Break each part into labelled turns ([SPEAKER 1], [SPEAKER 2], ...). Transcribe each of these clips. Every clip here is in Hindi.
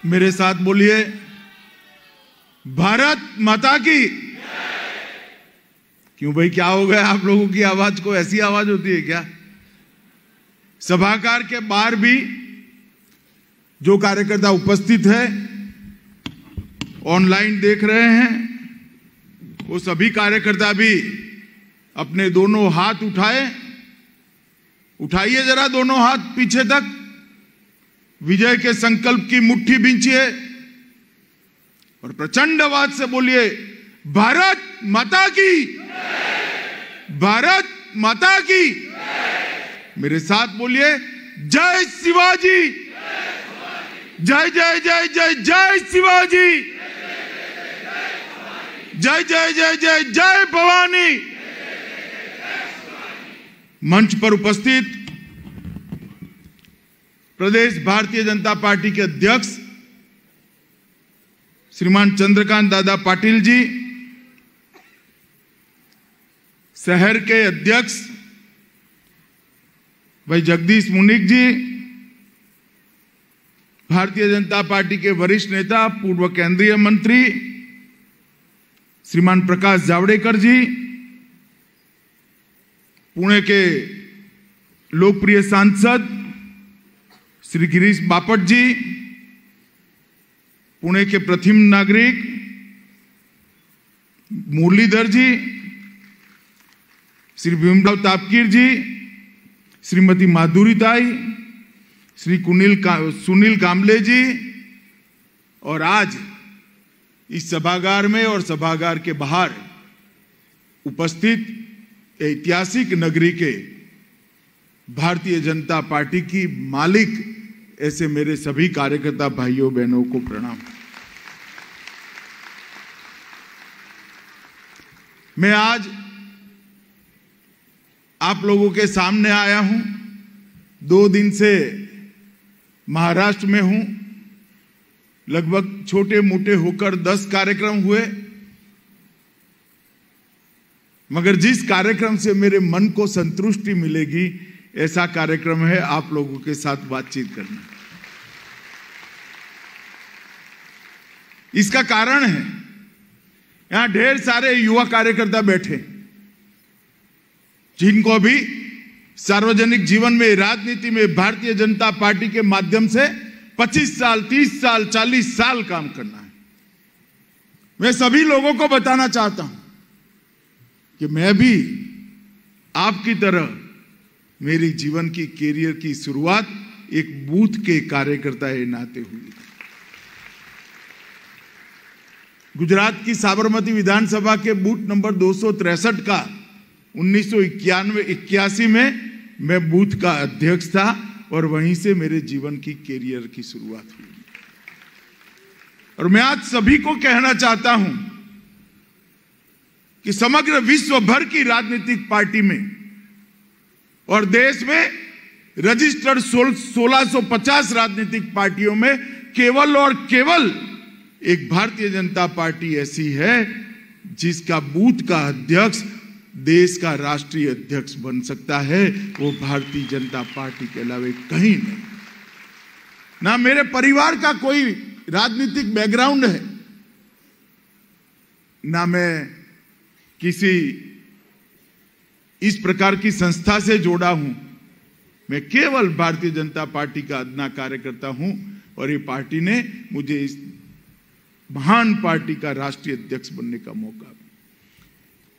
[SPEAKER 1] मेरे साथ बोलिए, भारत माता की। क्यों भाई, क्या हो गया आप लोगों की आवाज को? ऐसी आवाज होती है क्या? सभागार के बाहर भी जो कार्यकर्ता उपस्थित है, ऑनलाइन देख रहे हैं, वो सभी कार्यकर्ता भी अपने दोनों हाथ उठाइए जरा दोनों हाथ पीछे तक, विजय के संकल्प की मुट्ठी बींचिए और प्रचंड आवाज से बोलिए, भारत माता की, भारत माता की। मेरे साथ बोलिए, जय शिवाजी, जय जय जय जय जय शिवाजी, जय जय जय जय जय भवानी। मंच पर उपस्थित प्रदेश भारतीय जनता पार्टी के अध्यक्ष श्रीमान चंद्रकांत दादा पाटिल जी, शहर के अध्यक्ष भाई जगदीश मुनिक जी, भारतीय जनता पार्टी के वरिष्ठ नेता पूर्व केंद्रीय मंत्री श्रीमान प्रकाश जावड़ेकर जी, पुणे के लोकप्रिय सांसद श्री गिरीश बापट जी, पुणे के प्रथम नागरिक मुरलीधर जी, श्री भीमराव तापकीर जी, श्रीमती माधुरी ताई, श्री सुनील कामले जी, और आज इस सभागार में और सभागार के बाहर उपस्थित ऐतिहासिक नगरी के भारतीय जनता पार्टी की मालिक ऐसे मेरे सभी कार्यकर्ता भाइयों बहनों को प्रणाम। मैं आज आप लोगों के सामने आया हूं। 2 दिन से महाराष्ट्र में हूं। लगभग छोटे मोटे होकर 10 कार्यक्रम हुए, मगर जिस कार्यक्रम से मेरे मन को संतुष्टि मिलेगी ऐसा कार्यक्रम है आप लोगों के साथ बातचीत करना। इसका कारण है, यहां ढेर सारे युवा कार्यकर्ता बैठे जिनको भी सार्वजनिक जीवन में, राजनीति में भारतीय जनता पार्टी के माध्यम से 25 साल, 30 साल, 40 साल काम करना है। मैं सभी लोगों को बताना चाहता हूं कि मैं भी आपकी तरह मेरी जीवन की कैरियर की शुरुआत एक बूथ के कार्यकर्ता के नाते हुई। गुजरात की साबरमती विधानसभा के बूथ नंबर 263 का 1981 में मैं बूथ का अध्यक्ष था और वहीं से मेरे जीवन की कैरियर की शुरुआत हुई। और मैं आज सभी को कहना चाहता हूं कि समग्र विश्व भर की राजनीतिक पार्टी में और देश में रजिस्टर्ड 1650 राजनीतिक पार्टियों में केवल और केवल एक भारतीय जनता पार्टी ऐसी है जिसका बूथ का अध्यक्ष देश का राष्ट्रीय अध्यक्ष बन सकता है। वो भारतीय जनता पार्टी के अलावा कहीं नहीं। ना मेरे परिवार का कोई राजनीतिक बैकग्राउंड है, ना मैं किसी इस प्रकार की संस्था से जोड़ा हूं। मैं केवल भारतीय जनता पार्टी का अदना कार्यकर्ता हूं और ये पार्टी ने मुझे इस महान पार्टी का राष्ट्रीय अध्यक्ष बनने का मौका दिया।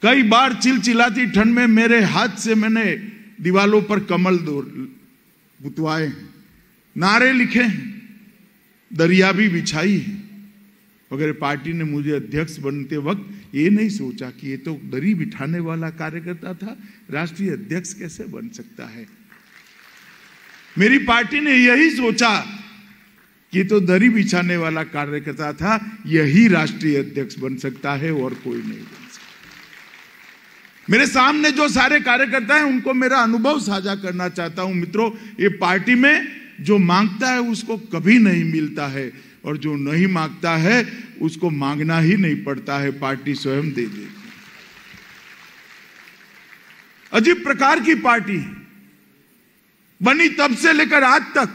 [SPEAKER 1] कई बार चिलचिलाती ठंड में मेरे हाथ से मैंने दीवालों पर कमल गुतवाए हैं, नारे लिखे हैं, दरिया भी बिछाई है, मगर पार्टी ने मुझे अध्यक्ष बनते वक्त ये नहीं सोचा कि ये तो दरी बिठाने वाला कार्यकर्ता था, राष्ट्रीय अध्यक्ष कैसे बन सकता है। मेरी पार्टी ने यही सोचा कि तो दरी बिछाने वाला कार्यकर्ता था, यही राष्ट्रीय अध्यक्ष बन सकता है और कोई नहीं बन सकता। मेरे सामने जो सारे कार्यकर्ता हैं उनको मेरा अनुभव साझा करना चाहता हूं। मित्रों, ये पार्टी में जो मांगता है उसको कभी नहीं मिलता है और जो नहीं मांगता है उसको मांगना ही नहीं पड़ता है, पार्टी स्वयं दे देती। अजीब प्रकार की पार्टी बनी तब से लेकर आज तक,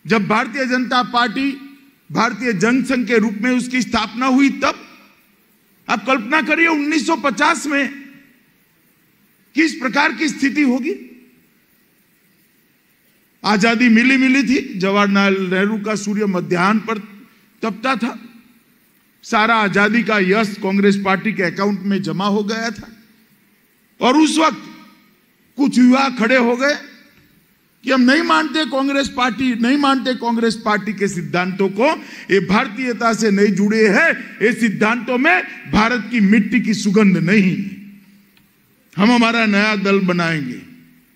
[SPEAKER 1] जब भारतीय जनता पार्टी भारतीय जनसंघ के रूप में उसकी स्थापना हुई तब। आप कल्पना करिए 1950 में किस प्रकार की स्थिति होगी। आजादी मिली थी, जवाहरलाल नेहरू का सूर्य मध्याह्न पर तपता था, सारा आजादी का यश कांग्रेस पार्टी के अकाउंट में जमा हो गया था। और उस वक्त कुछ युवा खड़े हो गए कि हम नहीं मानते कांग्रेस पार्टी के सिद्धांतों को, ये भारतीयता से नहीं जुड़े हैं, ये सिद्धांतों में भारत की मिट्टी की सुगंध नहीं, हम हमारा नया दल बनाएंगे।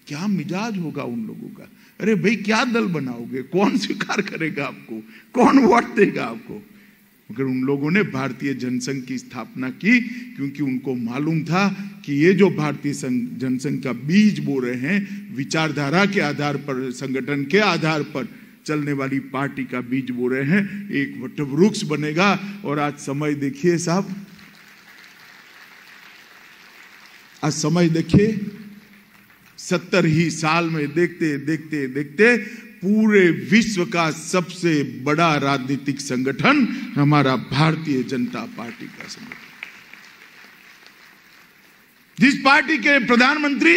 [SPEAKER 1] क्या मिजाज होगा उन लोगों का। अरे भाई क्या दल बनाओगे, कौन स्वीकार करेगा आपको, कौन वोट देगा आपको। मगर उन लोगों ने भारतीय जनसंघ की स्थापना की क्योंकि उनको मालूम था कि ये जो भारतीय जनसंघ का बीज बो रहे हैं, विचारधारा के आधार पर, संगठन के आधार पर चलने वाली पार्टी का बीज बो रहे हैं, एक वटवृक्ष बनेगा। और आज समय देखिए साहब, आज समय देखिए, 70 ही साल में देखते देखते देखते पूरे विश्व का सबसे बड़ा राजनीतिक संगठन हमारा भारतीय जनता पार्टी का संगठन, जिस पार्टी के प्रधानमंत्री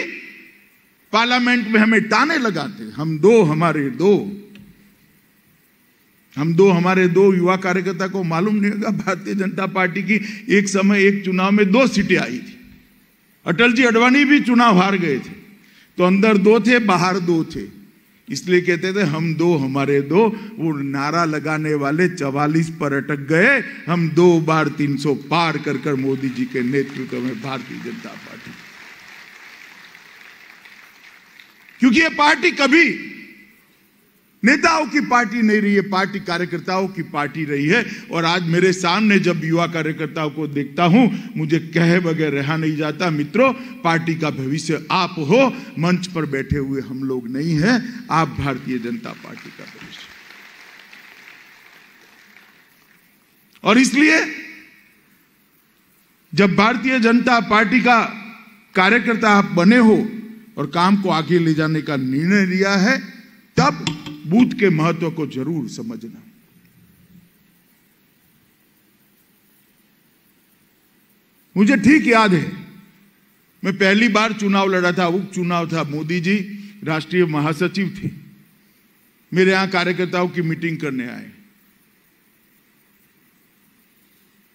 [SPEAKER 1] पार्लियामेंट में हमें ताने लगाते, हम दो हमारे दो युवा कार्यकर्ता को मालूम नहीं होगा, भारतीय जनता पार्टी की एक समय एक चुनाव में 2 सीटें आई थी। अटल जी अडवाणी भी चुनाव हार गए थे, तो अंदर 2 थे, बाहर 2 थे, इसलिए कहते थे हम 2 हमारे 2। वो नारा लगाने वाले 44 पर अटक गए, हम 2 बार 300 पार कर मोदी जी के नेतृत्व में भारतीय जनता पार्टी, क्योंकि ये पार्टी कभी नेताओं की पार्टी नहीं रही है, पार्टी कार्यकर्ताओं की पार्टी रही है। और आज मेरे सामने जब युवा कार्यकर्ताओं को देखता हूं, मुझे कहे बगैर रहा नहीं जाता, मित्रों पार्टी का भविष्य आप हो, मंच पर बैठे हुए हम लोग नहीं हैं, आप भारतीय जनता पार्टी का भविष्य। और इसलिए जब भारतीय जनता पार्टी का कार्यकर्ता आप बने हो और काम को आगे ले जाने का निर्णय लिया है, तब बूथ के महत्व को जरूर समझना। मुझे ठीक याद है, मैं पहली बार चुनाव लड़ा था, उपचुनाव था, मोदी जी राष्ट्रीय महासचिव थे, मेरे यहां कार्यकर्ताओं की मीटिंग करने आए।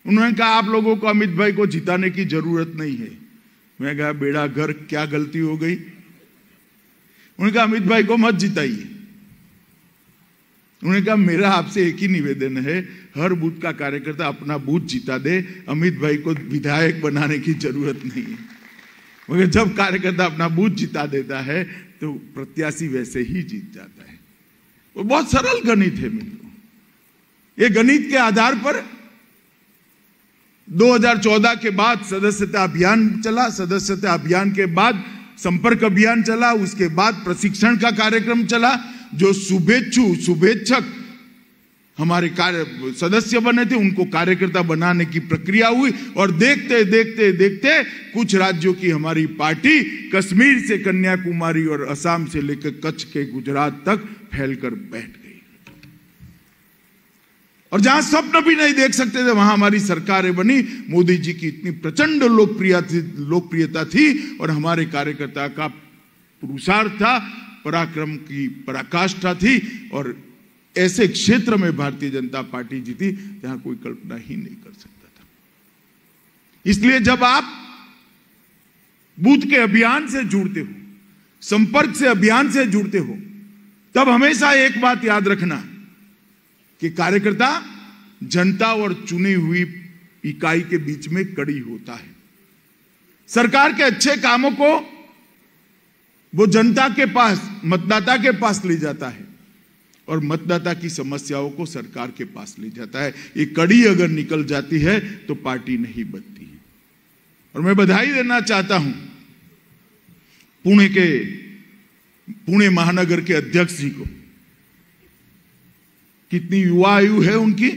[SPEAKER 1] उन्होंने कहा आप लोगों को अमित भाई को जिताने की जरूरत नहीं है। मैं कहा बेड़ा घर, क्या गलती हो गई। उन्होंने कहा अमित भाई को मत जिताइए। उन्होंने कहा मेरा आपसे एक ही निवेदन है, हर बूथ का कार्यकर्ता अपना बूथ जिता दे, अमित भाई को विधायक बनाने की जरूरत नहीं है। मगर जब कार्यकर्ता अपना बूथ जिता देता है तो प्रत्याशी वैसे ही जीत जाता है। वो बहुत सरल गणित है मित्रों। ये गणित के आधार पर 2014 के बाद सदस्यता अभियान चला, सदस्यता अभियान के बाद संपर्क अभियान चला, उसके बाद प्रशिक्षण का कार्यक्रम चला। जो शुभेच्छक हमारे सदस्य बने थे, उनको कार्यकर्ता बनाने की प्रक्रिया हुई। और देखते देखते देखते कुछ राज्यों की हमारी पार्टी कश्मीर से कन्याकुमारी और असम से लेकर कच्छ के गुजरात तक फैलकर बैठ गई। और जहां स्वप्न भी नहीं देख सकते थे, वहां हमारी सरकारें बनी। मोदी जी की इतनी प्रचंड लोकप्रियता थी और हमारे कार्यकर्ता का पुरुषार्थ था, पराक्रम की पराकाष्ठा थी। और ऐसे क्षेत्र में भारतीय जनता पार्टी जीती जहां कोई कल्पना ही नहीं कर सकता था। इसलिए जब आप बूथ के अभियान से जुड़ते हो, संपर्क से अभियान से जुड़ते हो, तब हमेशा एक बात याद रखना कि कार्यकर्ता जनता और चुनी हुई इकाई के बीच में कड़ी होता है। सरकार के अच्छे कामों को वो जनता के पास, मतदाता के पास ले जाता है और मतदाता की समस्याओं को सरकार के पास ले जाता है। ये कड़ी अगर निकल जाती है तो पार्टी नहीं बनती है। और मैं बधाई देना चाहता हूं पुणे महानगर के अध्यक्ष जी को। कितनी युवा आयु है उनकी,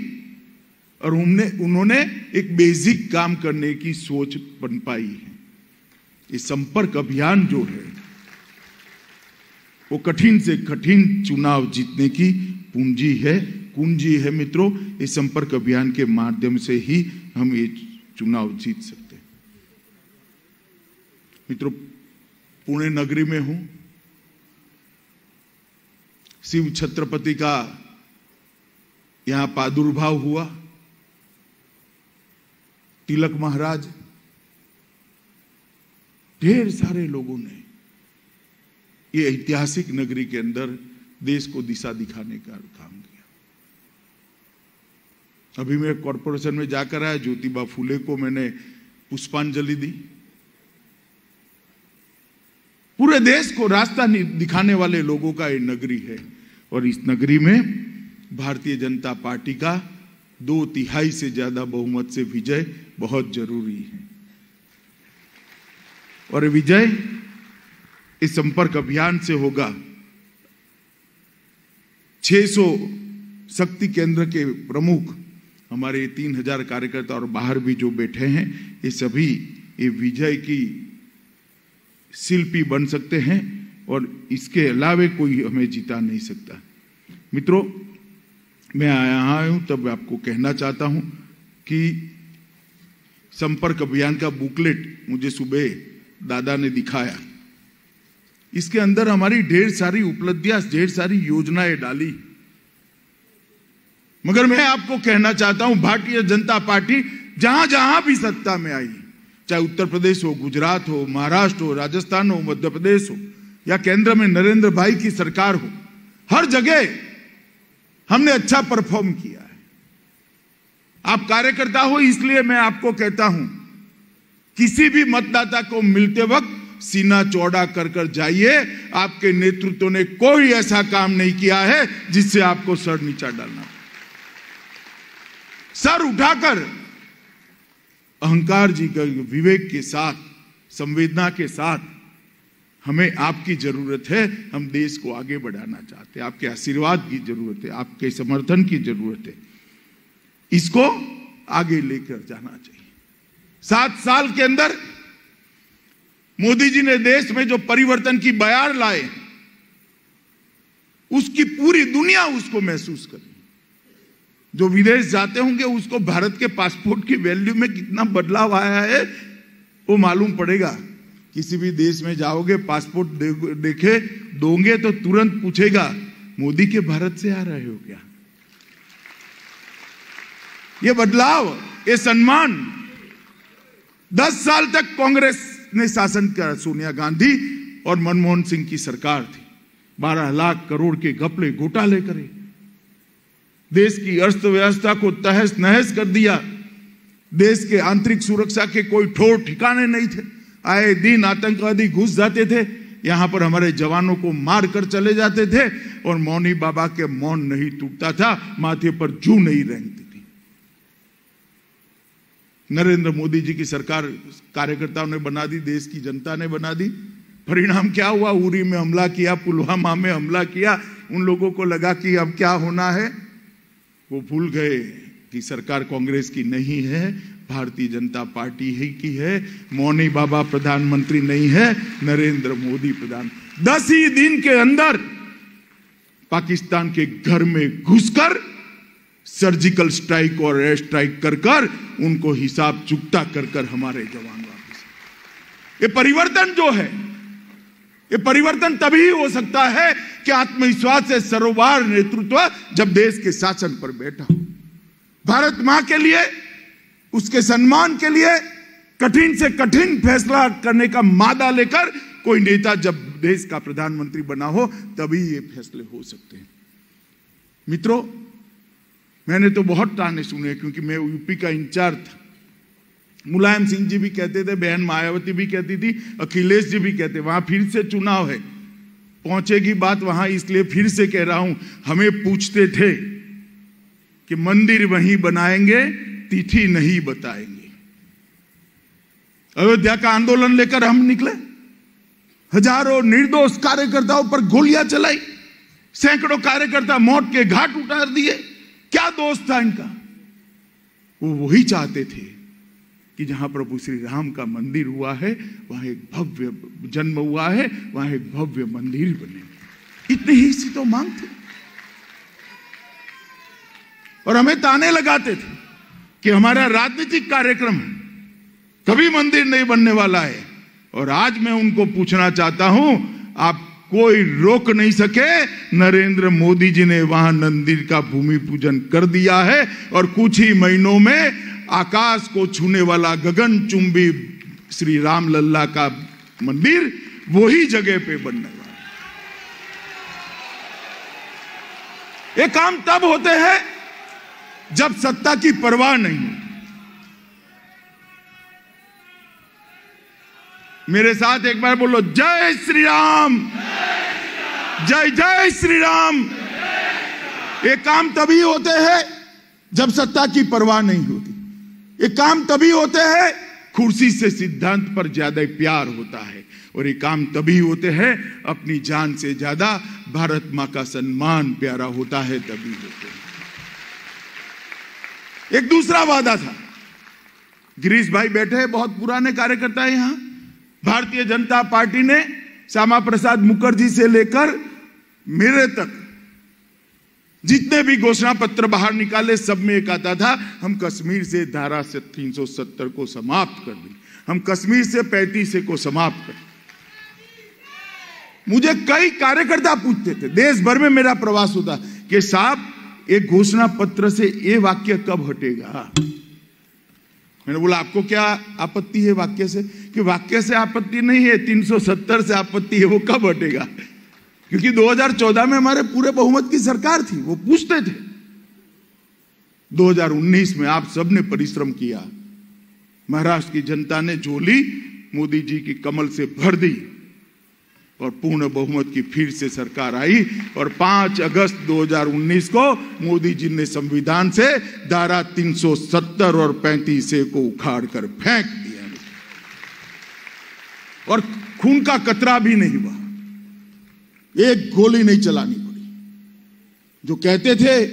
[SPEAKER 1] और उन्होंने एक बेसिक काम करने की सोच बन पाई है। ये संपर्क अभियान जो है वो कठिन से कठिन चुनाव जीतने की पूंजी है। कुंजी है मित्रों। इस संपर्क अभियान के माध्यम से ही हम ये चुनाव जीत सकते हैं। मित्रों, पुणे नगरी में हूं। शिव छत्रपति का यहां प्रादुर्भाव हुआ। तिलक महाराज, ढेर सारे लोगों ने ये ऐतिहासिक नगरी के अंदर देश को दिशा दिखाने का काम किया। अभी मैं कॉर्पोरेशन में जाकर आया, ज्योतिबा फुले को मैंने पुष्पांजलि दी। पूरे देश को रास्ता दिखाने वाले लोगों का ये नगरी है और इस नगरी में भारतीय जनता पार्टी का 2/3 से ज्यादा बहुमत से विजय बहुत जरूरी है। और विजय इस संपर्क अभियान से होगा। 600 शक्ति केंद्र के प्रमुख, हमारे 3000 कार्यकर्ता और बाहर भी जो बैठे हैं, ये सभी ये विजय की शिल्पी बन सकते हैं और इसके अलावे कोई हमें जिता नहीं सकता। मित्रों, मैं यहाँ आया हूं तब आपको कहना चाहता हूं कि संपर्क अभियान का बुकलेट मुझे सुबह दादा ने दिखाया। इसके अंदर हमारी ढेर सारी उपलब्धियां, ढेर सारी योजनाएं डाली। मगर मैं आपको कहना चाहता हूं, भारतीय जनता पार्टी जहां जहां भी सत्ता में आई, चाहे उत्तर प्रदेश हो, गुजरात हो, महाराष्ट्र हो, राजस्थान हो, मध्य प्रदेश हो या केंद्र में नरेंद्र भाई की सरकार हो, हर जगह हमने अच्छा परफॉर्म किया है। आप कार्यकर्ता हो, इसलिए मैं आपको कहता हूं, किसी भी मतदाता को मिलते वक्त सीना चौड़ा कर कर जाइए। आपके नेतृत्व ने कोई ऐसा काम नहीं किया है जिससे आपको सर नीचा डालना। सर उठाकर अहंकार जी का विवेक के साथ, संवेदना के साथ, हमें आपकी जरूरत है। हम देश को आगे बढ़ाना चाहते हैं। आपके आशीर्वाद की जरूरत है, आपके समर्थन की जरूरत है। इसको आगे लेकर जाना चाहिए। 7 साल के अंदर मोदी जी ने देश में जो परिवर्तन की बयार लाए, उसकी पूरी दुनिया उसको महसूस करी। जो विदेश जाते होंगे उसको भारत के पासपोर्ट की वैल्यू में कितना बदलाव आया है वो मालूम पड़ेगा। किसी भी देश में जाओगे, पासपोर्ट देखे दोगे तो तुरंत पूछेगा, मोदी के भारत से आ रहे हो क्या? ये बदलाव, ये सम्मान। 10 साल तक कांग्रेस ने शासन किया। सोनिया गांधी और मनमोहन सिंह की सरकार थी। 12 लाख करोड़ के घपले घोटाले करे, देश की अर्थव्यवस्था को तहस नहस कर दिया। देश के आंतरिक सुरक्षा के कोई ठोर ठिकाने नहीं थे। आए दिन आतंकवादी घुस जाते थे, यहां पर हमारे जवानों को मार कर चले जाते थे और मौनी बाबा के मौन नहीं टूटता था, माथे पर जू नहीं रेंगती थी। नरेंद्र मोदी जी की सरकार कार्यकर्ताओं ने बना दी, देश की जनता ने बना दी। परिणाम क्या हुआ? उरी में हमला किया, पुलवामा में हमला किया। उन लोगों को लगा कि अब क्या होना है, वो भूल गए कि सरकार कांग्रेस की नहीं है, भारतीय जनता पार्टी ही की है। मौनी बाबा प्रधानमंत्री नहीं है, नरेंद्र मोदी प्रधान। 10 ही दिन के अंदर पाकिस्तान के घर में घुसकर सर्जिकल स्ट्राइक और एयर स्ट्राइक कर कर उनको हिसाब चुकता कर कर हमारे जवान वापस। ये परिवर्तन जो है, ये परिवर्तन तभी हो सकता है कि आत्मविश्वास से सर्वभार नेतृत्व जब देश के शासन पर बैठा हो। भारत मां के लिए, उसके सम्मान के लिए कठिन से कठिन फैसला करने का मादा लेकर कोई नेता जब देश का प्रधानमंत्री बना हो, तभी ये फैसले हो सकते हैं। मित्रों, मैंने तो बहुत ताने सुने क्योंकि मैं यूपी का इंचार्ज था। मुलायम सिंह जी भी कहते थे, बहन मायावती भी कहती थी, अखिलेश जी भी कहते, वहां फिर से चुनाव है, पहुंचेगी बात वहां। इसलिए फिर से कह रहा हूं, हमें पूछते थे कि मंदिर वहीं बनाएंगे, तिथि नहीं बताएंगे। अयोध्या का आंदोलन लेकर हम निकले, हजारों निर्दोष कार्यकर्ताओं पर गोलियां चलाई, सैकड़ों कार्यकर्ता मौत के घाट उतार दिए। क्या दोष था इनका? वो वही चाहते थे कि जहां प्रभु श्री राम का मंदिर हुआ है, वहां एक भव्य जन्म हुआ है, वहां एक भव्य मंदिर बने। इतनी ही सी तो मांग थी। और हमें ताने लगाते थे कि हमारा राजनीतिक कार्यक्रम कभी मंदिर नहीं बनने वाला है। और आज मैं उनको पूछना चाहता हूं, आप कोई रोक नहीं सके। नरेंद्र मोदी जी ने वहां मंदिर का भूमि पूजन कर दिया है और कुछ ही महीनों में आकाश को छूने वाला गगनचुंबी श्री राम लल्ला का मंदिर वही जगह पे बनने वाला है। ये काम तब होते हैं जब सत्ता की परवाह नहीं हो। मेरे साथ एक बार बोलो, जय श्री राम, जय जय श्री राम। ये काम तभी होते हैं जब सत्ता की परवाह नहीं होती। ये काम तभी होते हैं कुर्सी से सिद्धांत पर ज्यादा प्यार होता है। और ये काम तभी होते हैं अपनी जान से ज्यादा भारत मां का सम्मान प्यारा होता है, तभी होते हैं। एक दूसरा वादा था, गिरीश भाई बैठे हैं, बहुत पुराने कार्यकर्ता है यहां। भारतीय जनता पार्टी ने श्यामा प्रसाद मुखर्जी से लेकर मेरे तक जितने भी घोषणा पत्र बाहर निकाले, सब में एक आता था, हम कश्मीर से धारा 370 को समाप्त कर दें, हम कश्मीर से 35A को समाप्त कर। मुझे कई कार्यकर्ता पूछते थे, देश भर में मेरा प्रवास होता कि साहब एक घोषणा पत्र से ये वाक्य कब हटेगा। मैंने बोला आपको क्या आपत्ति है वाक्य से? कि वाक्य से आपत्ति नहीं है, 370 से आपत्ति है, वो कब हटेगा? क्योंकि 2014 में हमारे पूरे बहुमत की सरकार थी, वो पूछते थे। 2019 में आप सबने परिश्रम किया, महाराष्ट्र की जनता ने झोली मोदी जी की कमल से भर दी और पूर्ण बहुमत की फिर से सरकार आई। और 5 अगस्त 2019 को मोदी जी ने संविधान से धारा 370 और 35A को उखाड़ कर फेंक दिया और खून का कतरा भी नहीं हुआ, एक गोली नहीं चलानी पड़ी। जो कहते थे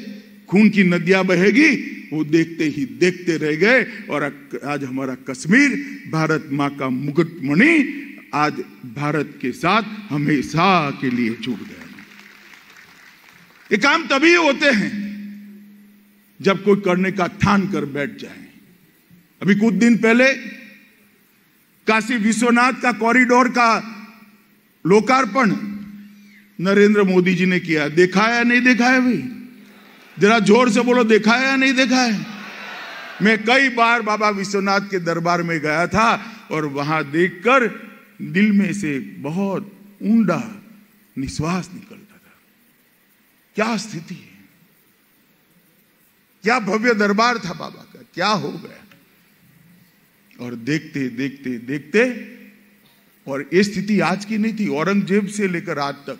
[SPEAKER 1] खून की नदियां बहेगी, वो देखते ही देखते रह गए। और आज हमारा कश्मीर भारत मां का मुकुटमणि आज भारत के साथ हमेशा के लिए जुड़ गया। ये काम तभी होते हैं जब कोई करने का ठान कर बैठ जाए। अभी कुछ दिन पहले काशी विश्वनाथ का कॉरिडोर का लोकार्पण नरेंद्र मोदी जी ने किया। देखा है या नहीं देखा है भाई? जरा जोर से बोलो, देखा है या नहीं देखा है? मैं कई बार बाबा विश्वनाथ के दरबार में गया था और वहां देखकर दिल में से बहुत ऊंडा निश्वास निकलता था। क्या स्थिति है, क्या भव्य दरबार था बाबा का, क्या हो गया। और देखते देखते देखते, और ये स्थिति आज की नहीं थी, औरंगजेब से लेकर आज तक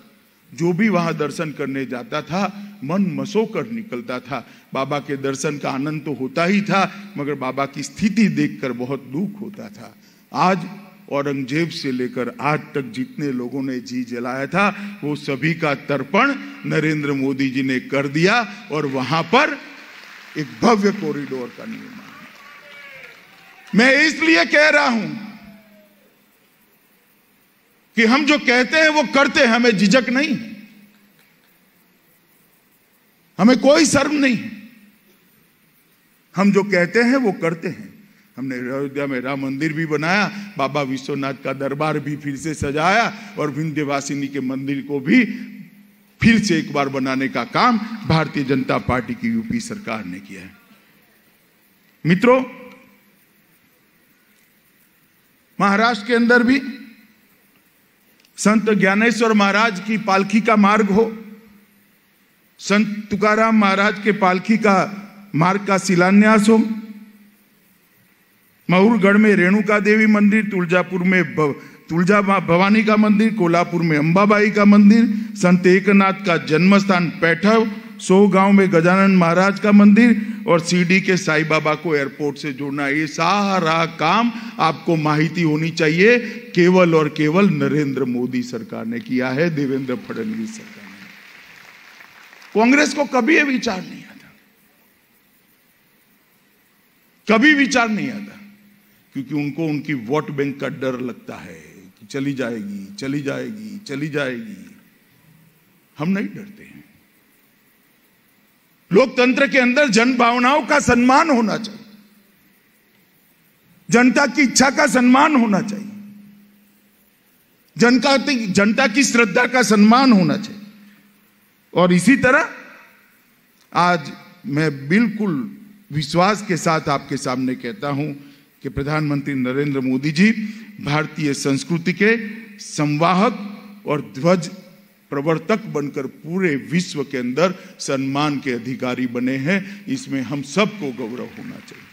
[SPEAKER 1] जो भी वहां दर्शन करने जाता था मन मसोकर निकलता था। बाबा के दर्शन का आनंद तो होता ही था, मगर बाबा की स्थिति देखकर बहुत दुख होता था। आज औरंगजेब से लेकर आज तक जितने लोगों ने जी जलाया था, वो सभी का तर्पण नरेंद्र मोदी जी ने कर दिया और वहां पर एक भव्य कॉरिडोर का निर्माण। मैं इसलिए कह रहा हूं कि हम जो कहते हैं वो करते हैं, हमें झिझक नहीं है, हमें कोई शर्म नहीं है। हम जो कहते हैं वो करते हैं। हमने अयोध्या में राम मंदिर भी बनाया, बाबा विश्वनाथ का दरबार भी फिर से सजाया और विंध्यवासिनी के मंदिर को भी फिर से एक बार बनाने का काम भारतीय जनता पार्टी की यूपी सरकार ने किया है। मित्रों, महाराष्ट्र के अंदर भी संत ज्ञानेश्वर महाराज की पालकी का मार्ग हो, संत तुकाराम महाराज के पालकी का मार्ग का शिलान्यास हो, महुरगढ़ में रेणुका देवी मंदिर, तुलजापुर में तुलजा भवानी का मंदिर, कोल्हापुर में अंबाबाई का मंदिर, संत एकनाथ का जन्म स्थान पैठव, 100 गांव में गजानन महाराज का मंदिर और सीडी के साईं बाबा को एयरपोर्ट से जोड़ना, ये सारा काम आपको माहिती होनी चाहिए केवल और केवल नरेंद्र मोदी सरकार ने किया है, देवेंद्र फडणवीस सरकार ने। कांग्रेस को कभी यह विचार नहीं आता, कभी विचार नहीं आता, क्योंकि उनको उनकी वोट बैंक का डर लगता है कि चली जाएगी चली जाएगी चली जाएगी। हम नहीं डरते हैं, लोकतंत्र के अंदर जन भावनाओं का सम्मान होना चाहिए, जनता की इच्छा का सम्मान होना चाहिए, जनता की श्रद्धा का सम्मान होना चाहिए। और इसी तरह आज मैं बिल्कुल विश्वास के साथ आपके सामने कहता हूं कि प्रधानमंत्री नरेंद्र मोदी जी भारतीय संस्कृति के संवाहक और ध्वज प्रवर्तक बनकर पूरे विश्व के अंदर सम्मान के अधिकारी बने हैं। इसमें हम सबको गौरव होना चाहिए।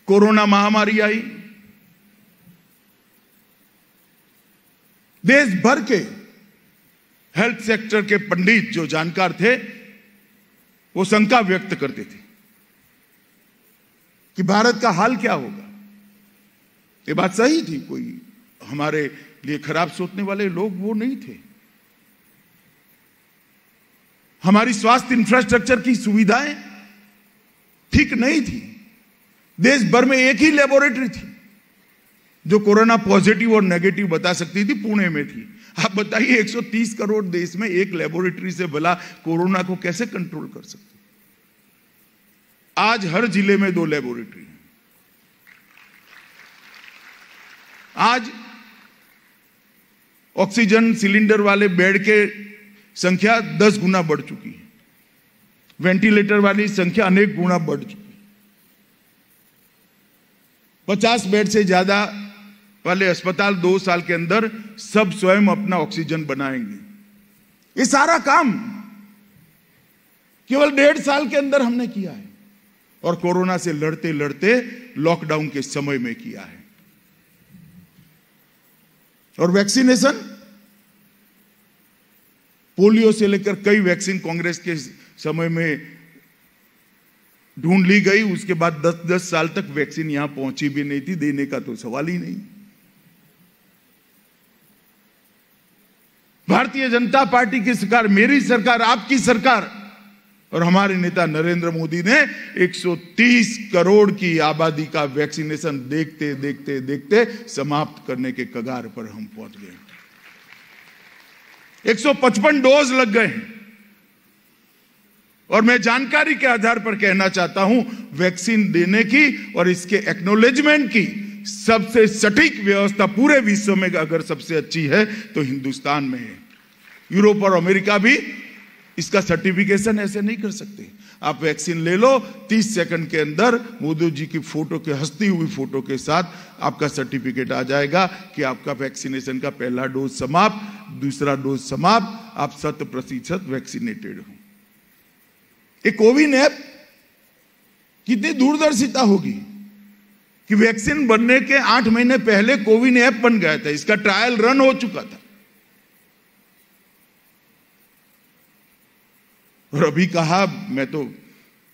[SPEAKER 1] कोरोना महामारी आई, देश भर के हेल्थ सेक्टर के पंडित जो जानकार थे वो शंका व्यक्त करते थे कि भारत का हाल क्या होगा। ये बात सही थी, कोई हमारे लिए खराब सोचने वाले लोग वो नहीं थे। हमारी स्वास्थ्य इंफ्रास्ट्रक्चर की सुविधाएं ठीक नहीं थी। देश भर में एक ही लेबोरेटरी थी जो कोरोना पॉजिटिव और नेगेटिव बता सकती थी, पुणे में थी। आप बताइए 130 करोड़ देश में एक लेबोरेटरी से भला कोरोना को कैसे कंट्रोल कर सकते? आज हर जिले में 2 लेबोरेटरी हैं। आज ऑक्सीजन सिलेंडर वाले बेड के संख्या 10 गुना बढ़ चुकी है, वेंटिलेटर वाली संख्या अनेक गुना बढ़ चुकी है। 50 बेड से ज्यादा वाले अस्पताल 2 साल के अंदर सब स्वयं अपना ऑक्सीजन बनाएंगे। ये सारा काम केवल 1.5 साल के अंदर हमने किया है और कोरोना से लड़ते लड़ते लॉकडाउन के समय में किया है। और वैक्सीनेशन, पोलियो से लेकर कई वैक्सीन कांग्रेस के समय में ढूंढ ली गई, उसके बाद 10-10 साल तक वैक्सीन यहां पहुंची भी नहीं थी, देने का तो सवाल ही नहीं। भारतीय जनता पार्टी की सरकार, मेरी सरकार, आपकी सरकार और हमारे नेता नरेंद्र मोदी ने 130 करोड़ की आबादी का वैक्सीनेशन देखते देखते देखते समाप्त करने के कगार पर हम पहुंच गए। 155 डोज लग गए हैं। और मैं जानकारी के आधार पर कहना चाहता हूं, वैक्सीन देने की और इसके एक्नॉलेजमेंट की सबसे सटीक व्यवस्था पूरे विश्व में अगर सबसे अच्छी है तो हिंदुस्तान में है। यूरोप और अमेरिका भी इसका सर्टिफिकेशन ऐसे नहीं कर सकते। आप वैक्सीन ले लो, 30 सेकंड के अंदर मोदी जी की फोटो के, हंसती हुई फोटो के साथ आपका सर्टिफिकेट आ जाएगा कि आपका वैक्सीनेशन का पहला डोज समाप्त, दूसरा डोज समाप्त, आप 100% वैक्सीनेटेड हो। एक कोविन ऐप कितनी दूरदर्शिता होगी कि वैक्सीन बनने के 8 महीने पहले कोविन ऐप बन गया था, इसका ट्रायल रन हो चुका था। और अभी कहा, मैं तो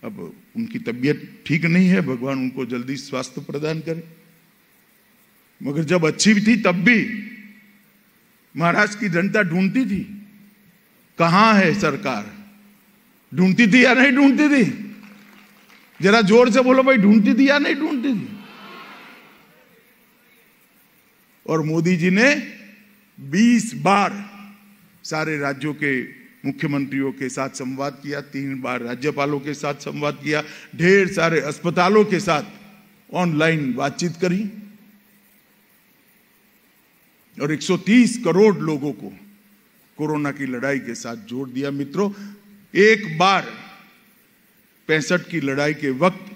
[SPEAKER 1] अब उनकी तबीयत ठीक नहीं है, भगवान उनको जल्दी स्वास्थ्य प्रदान करे, मगर जब अच्छी थी तब भी महाराष्ट्र की जनता ढूंढती थी कहां है सरकार। ढूंढती थी या नहीं ढूंढती थी? जरा जोर से बोलो भाई, ढूंढती थी या नहीं ढूंढती थी? और मोदी जी ने 20 बार सारे राज्यों के मुख्यमंत्रियों के साथ संवाद किया, 3 बार राज्यपालों के साथ संवाद किया, ढेर सारे अस्पतालों के साथ ऑनलाइन बातचीत करी और 130 करोड़ लोगों को कोरोना की लड़ाई के साथ जोड़ दिया। मित्रों, एक बार 65 की लड़ाई के वक्त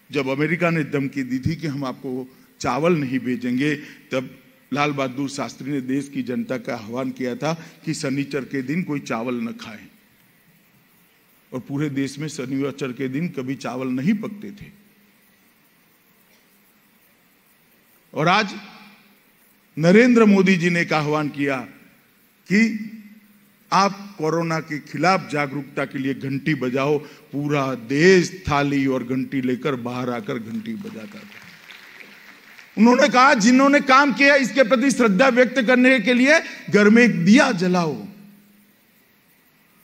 [SPEAKER 1] जब अमेरिका ने धमकी दी थी कि हम आपको चावल नहीं भेजेंगे, तब लाल बहादुर शास्त्री ने देश की जनता का आह्वान किया था कि शनिचर के दिन कोई चावल न खाए, और पूरे देश में शनिचर के दिन कभी चावल नहीं पकते थे। और आज नरेंद्र मोदी जी ने एक आह्वान किया कि आप कोरोना के खिलाफ जागरूकता के लिए घंटी बजाओ। पूरा देश थाली और घंटी लेकर बाहर आकर घंटी बजाता था। उन्होंने कहा, जिन्होंने काम किया इसके प्रति श्रद्धा व्यक्त करने के लिए घर में एक दिया जलाओ।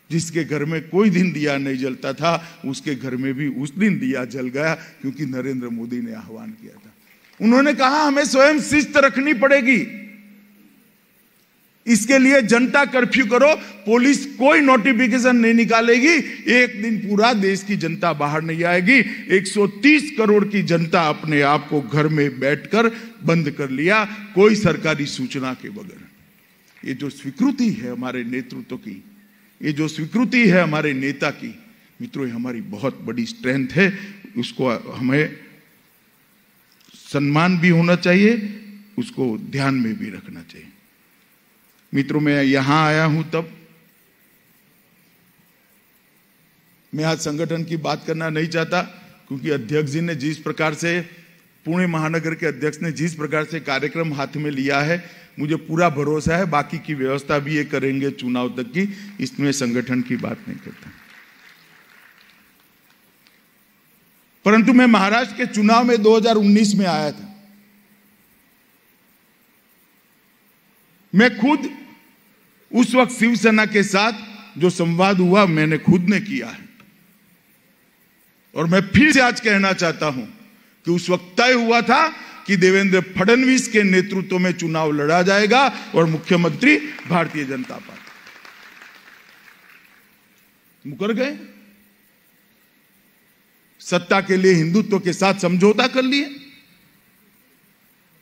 [SPEAKER 1] जिसके घर में कोई दिन दिया नहीं जलता था, उसके घर में भी उस दिन दिया जल गया, क्योंकि नरेंद्र मोदी ने आह्वान किया था। उन्होंने कहा, हमें स्वयं शिस्त रखनी पड़ेगी। इसके लिए जनता कर्फ्यू करो, पुलिस कोई नोटिफिकेशन नहीं निकालेगी, एक दिन पूरा देश की जनता बाहर नहीं आएगी। 130 करोड़ की जनता अपने आप को घर में बैठकर बंद कर लिया, कोई सरकारी सूचना के बगैर। ये जो स्वीकृति है हमारे नेतृत्व की, ये जो स्वीकृति है हमारे नेता की, मित्रों ये हमारी बहुत बड़ी स्ट्रेंथ है, उसको हमें सम्मान भी होना चाहिए, उसको ध्यान में भी रखना चाहिए। मित्रों मैं यहां आया हूं तब मैं आज संगठन की बात करना नहीं चाहता, क्योंकि अध्यक्ष जी ने जिस प्रकार से, पुणे महानगर के अध्यक्ष ने जिस प्रकार से कार्यक्रम हाथ में लिया है, मुझे पूरा भरोसा है बाकी की व्यवस्था भी ये करेंगे चुनाव तक की, इसमें संगठन की बात नहीं करता। परंतु मैं महाराष्ट्र के चुनाव में 2019 में आया था। मैं खुद उस वक्त शिवसेना के साथ जो संवाद हुआ मैंने खुद ने किया है, और मैं फिर से आज कहना चाहता हूं कि उस वक्त तय हुआ था कि देवेंद्र फडणवीस के नेतृत्व में चुनाव लड़ा जाएगा और मुख्यमंत्री भारतीय जनता पार्टी। मुकर गए, सत्ता के लिए हिंदुत्व के साथ समझौता कर लिए।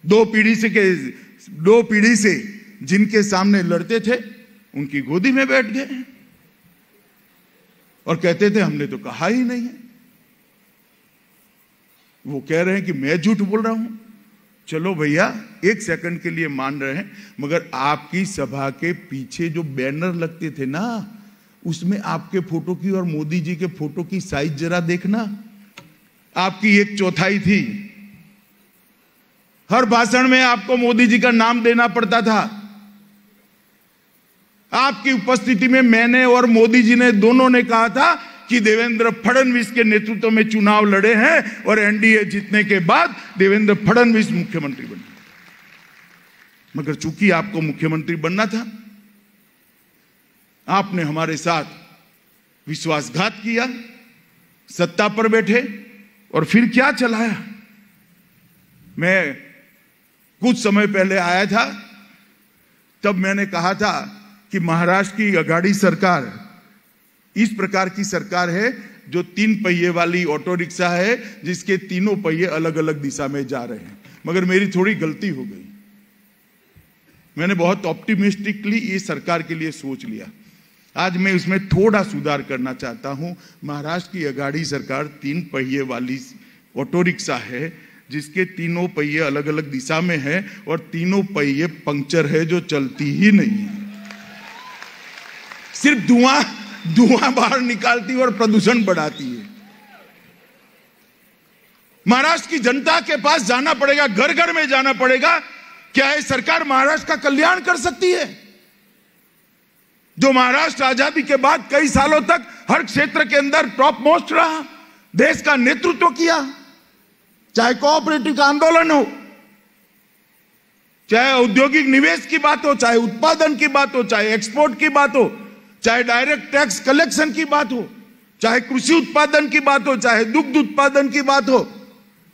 [SPEAKER 1] दो पीढ़ी से जिनके सामने लड़ते थे उनकी गोदी में बैठ गए और कहते थे हमने तो कहा ही नहीं है। वो कह रहे हैं कि मैं झूठ बोल रहा हूं। चलो भैया, एक सेकंड के लिए मान रहे हैं, मगर आपकी सभा के पीछे जो बैनर लगते थे ना, उसमें आपके फोटो की और मोदी जी के फोटो की साइज जरा देखना, आपकी 1/4 थी। हर भाषण में आपको मोदी जी का नाम देना पड़ता था। आपकी उपस्थिति में मैंने और मोदी जी ने दोनों ने कहा था कि देवेंद्र फडणवीस के नेतृत्व में चुनाव लड़े हैं और एनडीए जीतने के बाद देवेंद्र फडणवीस मुख्यमंत्री बने। मगर चूंकि आपको मुख्यमंत्री बनना था, आपने हमारे साथ विश्वासघात किया, सत्ता पर बैठे और फिर क्या चलाया। मैं कुछ समय पहले आया था, तब मैंने कहा था कि महाराष्ट्र की अघाड़ी सरकार इस प्रकार की सरकार है जो 3 पहिए वाली ऑटो रिक्शा है, जिसके तीनों पहिए अलग अलग दिशा में जा रहे हैं। मगर मेरी थोड़ी गलती हो गई, मैंने बहुत ऑप्टिमिस्टिकली ये सरकार के लिए सोच लिया। आज मैं इसमें थोड़ा सुधार करना चाहता हूं। महाराष्ट्र की अघाड़ी सरकार 3 पहिए वाली ऑटो रिक्शा है, जिसके तीनों पहिए अलग अलग दिशा में है और तीनों पहिए पंक्चर है, जो चलती ही नहीं है, सिर्फ धुआं बाहर निकालती है और प्रदूषण बढ़ाती है। महाराष्ट्र की जनता के पास जाना पड़ेगा, घर घर में जाना पड़ेगा। क्या ये सरकार महाराष्ट्र का कल्याण कर सकती है? जो महाराष्ट्र आजादी के बाद कई सालों तक हर क्षेत्र के अंदर टॉप मोस्ट रहा, देश का नेतृत्व किया, चाहे कोऑपरेटिव का आंदोलन हो, चाहे औद्योगिक निवेश की बात हो, चाहे उत्पादन की बात हो, चाहे एक्सपोर्ट की बात हो, चाहे डायरेक्ट टैक्स कलेक्शन की बात हो, चाहे कृषि उत्पादन की बात हो, चाहे दुग्ध उत्पादन की बात हो,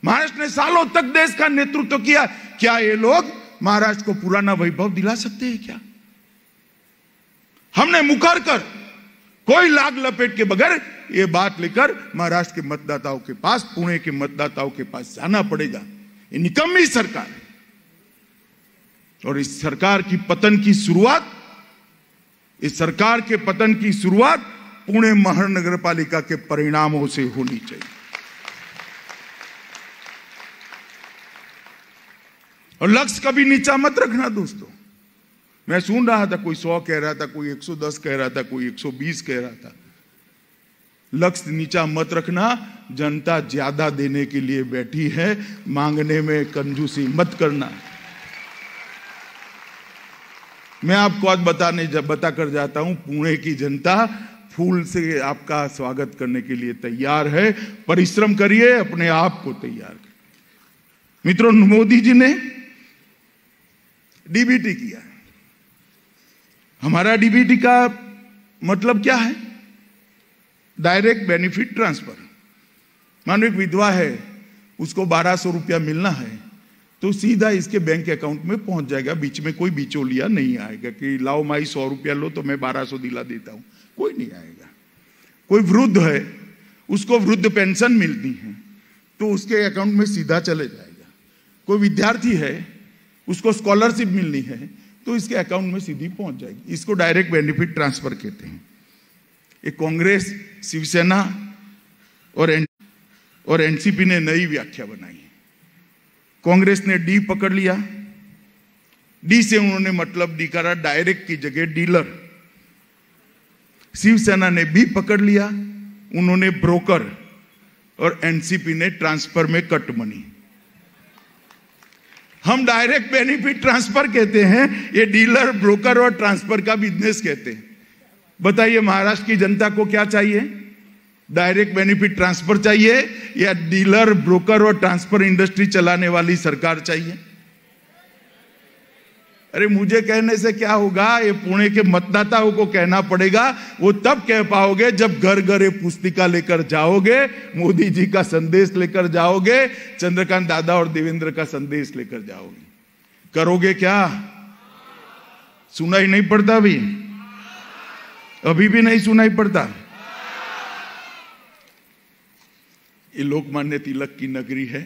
[SPEAKER 1] महाराष्ट्र ने सालों तक देश का नेतृत्व किया। क्या ये लोग महाराष्ट्र को पुराना वैभव दिला सकते हैं क्या? हमने मुकर कर, कोई लाग लपेट के बगैर ये बात लेकर महाराष्ट्र के मतदाताओं के पास, पुणे के मतदाताओं के पास जाना पड़ेगा। ये निकम्मी सरकार है और इस सरकार की पतन की शुरुआत, इस सरकार के पतन की शुरुआत पुणे महानगर पालिका के परिणामों से होनी चाहिए। और लक्ष्य कभी नीचा मत रखना दोस्तों। मैं सुन रहा था, कोई 100 कह रहा था, कोई 110 कह रहा था, कोई 120 कह रहा था। लक्ष्य नीचा मत रखना, जनता ज्यादा देने के लिए बैठी है, मांगने में कंजूसी मत करना। मैं आपको आज बताकर जाता हूं, पुणे की जनता फूल से आपका स्वागत करने के लिए तैयार है। परिश्रम करिए, अपने आप को तैयार करिए। मित्रों, मोदी जी ने डीबीटी किया। हमारा डीबीटी का मतलब क्या है? Direct benefit transfer. मानो एक विधवा है, उसको 1200 रुपया मिलना है, तो सीधा इसके बैंक अकाउंट में पहुंच जाएगा, बीच में कोई बिचौलिया नहीं आएगा कि लाओ माई 100 रुपया लो तो मैं 1200 दिला देता हूं, कोई नहीं आएगा। कोई वृद्ध है, उसको वृद्ध पेंशन मिलती है तो उसके अकाउंट में सीधा चले जाएगा। कोई विद्यार्थी है, उसको स्कॉलरशिप मिलनी है तो इसके अकाउंट में सीधी पहुंच जाएगी। इसको डायरेक्ट बेनिफिट ट्रांसफर कहते हैं। ये कांग्रेस, शिवसेना और एनसीपी ने नई व्याख्या बनाई है। कांग्रेस ने डी पकड़ लिया, डी से उन्होंने मतलब निकाला डायरेक्ट की जगह डीलर। शिवसेना ने बी पकड़ लिया, उन्होंने ब्रोकर, और एनसीपी ने ट्रांसफर में कट मनी। हम डायरेक्ट बेनिफिट ट्रांसफर कहते हैं, ये डीलर, ब्रोकर और ट्रांसफर का बिजनेस कहते हैं। बताइए महाराष्ट्र की जनता को क्या चाहिए? डायरेक्ट बेनिफिट ट्रांसफर चाहिए या डीलर, ब्रोकर और ट्रांसफर इंडस्ट्री चलाने वाली सरकार चाहिए? अरे मुझे कहने से क्या होगा, ये पुणे के मतदाताओं को कहना पड़ेगा। वो तब कह पाओगे जब घर घर ये पुस्तिका लेकर जाओगे, मोदी जी का संदेश लेकर जाओगे, चंद्रकांत दादा और देवेंद्र का संदेश लेकर जाओगे। करोगे क्या? सुनाई नहीं पड़ता अभी भी नहीं सुनाई पड़ता। ये लोकमान्य तिलक की नगरी है।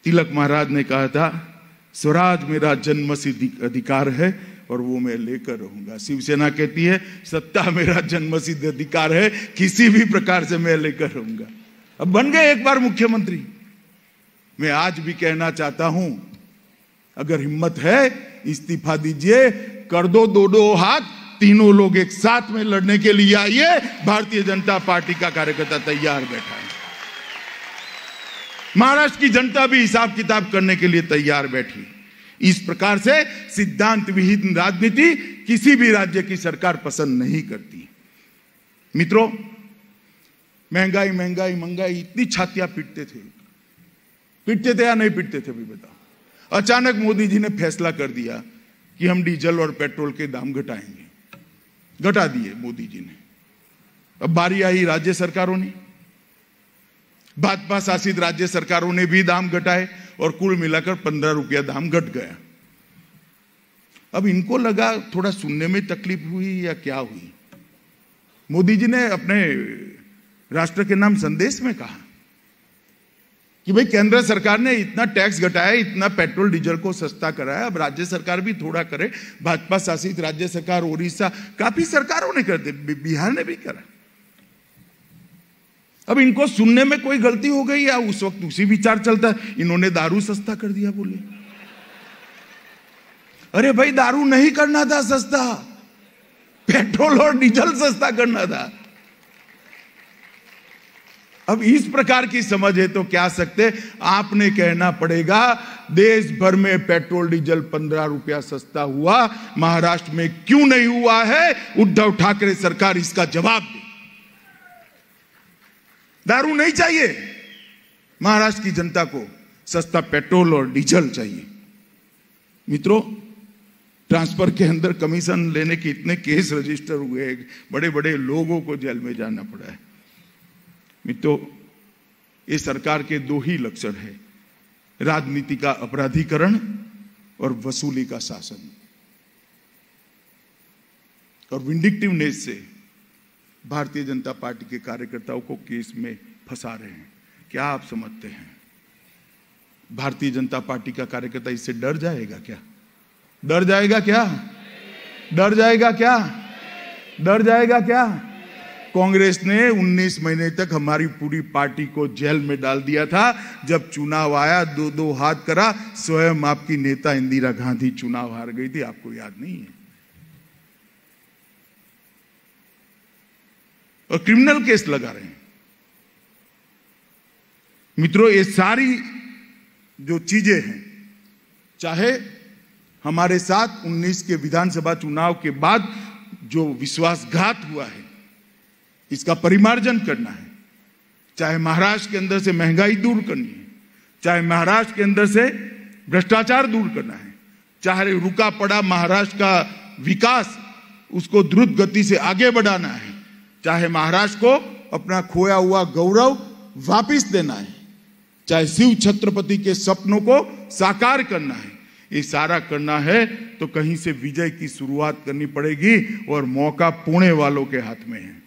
[SPEAKER 1] तिलक महाराज ने कहा था, स्वराज मेरा जन्मसिद्ध अधिकार है और वो मैं लेकर रहूंगा। शिवसेना कहती है, सत्ता मेरा जन्मसिद्ध अधिकार है, किसी भी प्रकार से मैं लेकर रहूंगा। अब बन गए एक बार मुख्यमंत्री। मैं आज भी कहना चाहता हूं, अगर हिम्मत है इस्तीफा दीजिए, कर दो दो हाथ, तीनों लोग एक साथ में लड़ने के लिए आइए। भारतीय जनता पार्टी का कार्यकर्ता तैयार बैठा है। महाराष्ट्र की जनता भी हिसाब किताब करने के लिए तैयार बैठी। इस प्रकार से सिद्धांत विहीन राजनीति किसी भी राज्य की सरकार पसंद नहीं करती। मित्रों, महंगाई महंगाई महंगाई इतनी छातियां पीटते थे या नहीं पीटते थे अभी बताओ। अचानक मोदी जी ने फैसला कर दिया कि हम डीजल और पेट्रोल के दाम घटाएंगे, घटा दिए मोदी जी ने। अब बारी आई राज्य सरकारों ने, भाजपा शासित राज्य सरकारों ने भी दाम घटाए और कुल मिलाकर 15 रुपया दाम घट गया। अब इनको लगा थोड़ा सुनने में तकलीफ हुई या क्या हुई। मोदी जी ने अपने राष्ट्र के नाम संदेश में कहा कि भाई केंद्र सरकार ने इतना टैक्स घटाया, इतना पेट्रोल डीजल को सस्ता कराया, अब राज्य सरकार भी थोड़ा करे। भाजपा शासित राज्य सरकार, ओडिशा, काफी सरकारों ने कर दिया, बिहार ने भी करा। अब इनको सुनने में कोई गलती हो गई या उस वक्त उसी विचार चलता है, इन्होंने दारू सस्ता कर दिया। बोले अरे भाई, दारू नहीं करना था सस्ता, पेट्रोल और डीजल सस्ता करना था। अब इस प्रकार की समझ है तो क्या सकते, आपने कहना पड़ेगा देश भर में पेट्रोल डीजल 15 रुपया सस्ता हुआ, महाराष्ट्र में क्यों नहीं हुआ है? उद्धव ठाकरे सरकार इसका जवाब दे। दारू नहीं चाहिए, महाराष्ट्र की जनता को सस्ता पेट्रोल और डीजल चाहिए। मित्रों, ट्रांसफर के अंदर कमीशन लेने के इतने केस रजिस्टर हुए, बड़े बड़े लोगों को जेल में जाना पड़ा है। मित्रों, ये सरकार के दो ही लक्षण है, राजनीति का अपराधीकरण और वसूली का शासन। और विंडिक्टिवनेस से भारतीय जनता पार्टी के कार्यकर्ताओं को केस में फंसा रहे हैं। क्या आप समझते हैं भारतीय जनता पार्टी का कार्यकर्ता इससे डर जाएगा क्या? डर जाएगा क्या? डर जाएगा क्या? डर जाएगा क्या? कांग्रेस ने 19 महीने तक हमारी पूरी पार्टी को जेल में डाल दिया था। जब चुनाव आया, दो हाथ करा, स्वयं आपकी नेता इंदिरा गांधी चुनाव हार गई थी, आपको याद नहीं है? और क्रिमिनल केस लगा रहे हैं। मित्रों, ये सारी जो चीजें हैं, चाहे हमारे साथ 19 के विधानसभा चुनाव के बाद जो विश्वासघात हुआ है, इसका परिमार्जन करना है, चाहे महाराष्ट्र के अंदर से महंगाई दूर करनी है, चाहे महाराष्ट्र के अंदर से भ्रष्टाचार दूर करना है, चाहे रुका पड़ा महाराष्ट्र का विकास उसको द्रुत गति से आगे बढ़ाना है, चाहे महाराष्ट्र को अपना खोया हुआ गौरव वापस देना है, चाहे शिव छत्रपति के सपनों को साकार करना है, ये सारा करना है तो कहीं से विजय की शुरुआत करनी पड़ेगी और मौका पुणे वालों के हाथ में है।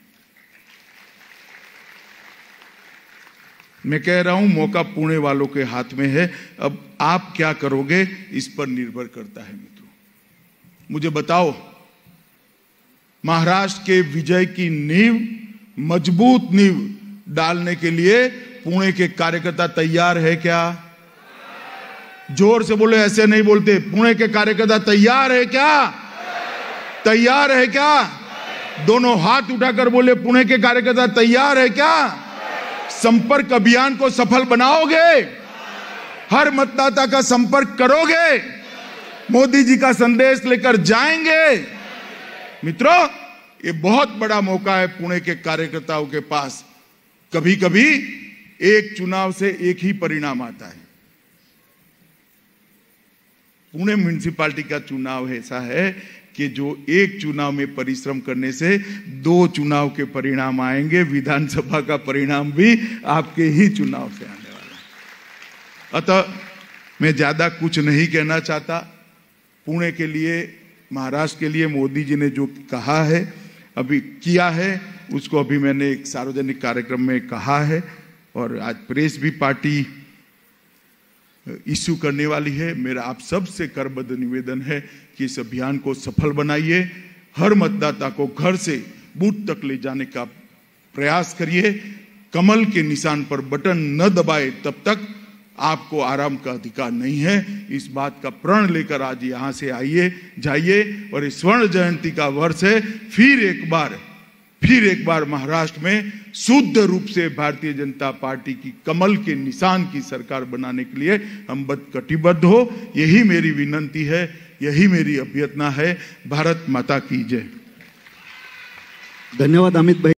[SPEAKER 1] मैं कह रहा हूं मौका पुणे वालों के हाथ में है। अब आप क्या करोगे इस पर निर्भर करता है। मित्रों, मुझे बताओ, महाराष्ट्र के विजय की नींव, मजबूत नींव डालने के लिए पुणे के कार्यकर्ता तैयार है क्या? जोर से बोले, ऐसे नहीं बोलते। पुणे के कार्यकर्ता तैयार है क्या? तैयार है क्या? दोनों हाथ उठाकर बोले, पुणे के कार्यकर्ता तैयार है क्या? संपर्क अभियान को सफल बनाओगे? हर मतदाता का संपर्क करोगे? मोदी जी का संदेश लेकर जाएंगे? मित्रों, ये बहुत बड़ा मौका है पुणे के कार्यकर्ताओं के पास। कभी कभी एक चुनाव से एक ही परिणाम आता है। पुणे म्युनिसिपैलिटी का चुनाव ऐसा है कि जो एक चुनाव में परिश्रम करने से 2 चुनाव के परिणाम आएंगे। विधानसभा का परिणाम भी आपके ही चुनाव से आने वाला है। अतः मैं ज्यादा कुछ नहीं कहना चाहता। पुणे के लिए, महाराष्ट्र के लिए मोदी जी ने जो कहा है, अभी किया है, उसको अभी मैंने एक सार्वजनिक कार्यक्रम में कहा है और आज प्रेस भी पार्टी इश्यू करने वाली है। मेरा आप सबसे करबद्ध निवेदन है कि इस अभियान को सफल बनाइए। हर मतदाता को घर से बूथ तक ले जाने का प्रयास करिए। कमल के निशान पर बटन न दबाए तब तक आपको आराम का अधिकार नहीं है। इस बात का प्रण लेकर आज यहां से आइए, जाइए। और इस स्वर्ण जयंती का वर्ष है। फिर एक बार महाराष्ट्र में शुद्ध रूप से भारतीय जनता पार्टी की कमल के निशान की सरकार बनाने के लिए हम कटिबद्ध हो। यही मेरी विनंती है, यही मेरी अभ्यर्थना है। भारत माता की जय।
[SPEAKER 2] धन्यवाद अमित भाई।